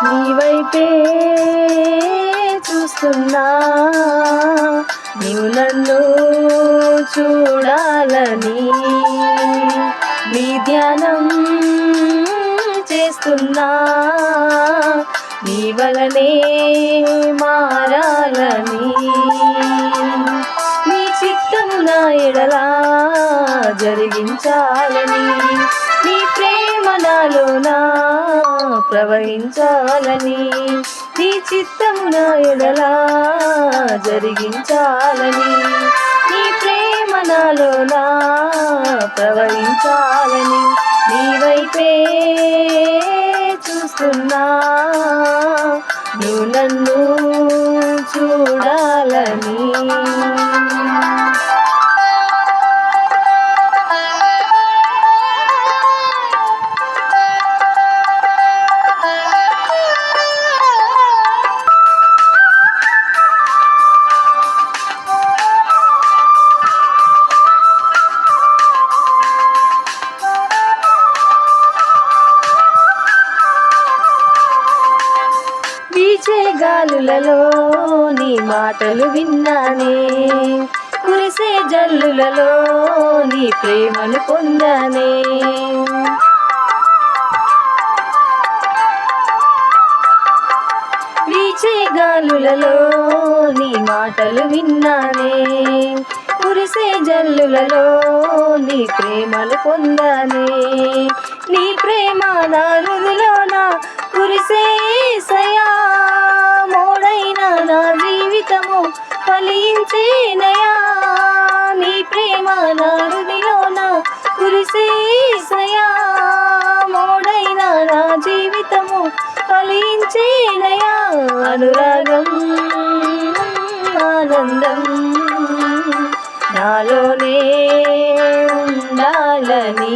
నీ వైపే చూస్తున్నా, నీవు నన్ను చూడాలని నీ ధ్యానం చేస్తున్నా, నీ వలనే మారాలని నీ చిత్తము నా ఎడలా జరిగించాలని నీ ప్రేమ నాలోనా ప్రవహించాలని నీ చిత్తము నా ఎడలా జరిగించాలని నీ ప్రేమ నాలోనా ప్రవహించాలని నీ వైపే చూస్తున్నా, నువ్వు నన్ను చూడాలని వీచే గాలులలో నీ మాటలు విన్నానే, కురిసే జల్లులలో నీ ప్రేమను పొందానే. వీచే గాలులలో నీ మాటలు విన్నానే, కురిసే జల్లులలో నీ ప్రేమను పొందానే. నీ ప్రేమ నా హృదయలోన కురిసే యేసయ్యా, మోడైన నా జీవితము ఫలించేనయా. నీ ప్రేమ నా హృదయలోన కురిసే యేసయ్యా, మోడైన నా జీవితము ఫలించేనయా. అనురాగం ఆనందం నాలోనే ఉండాలని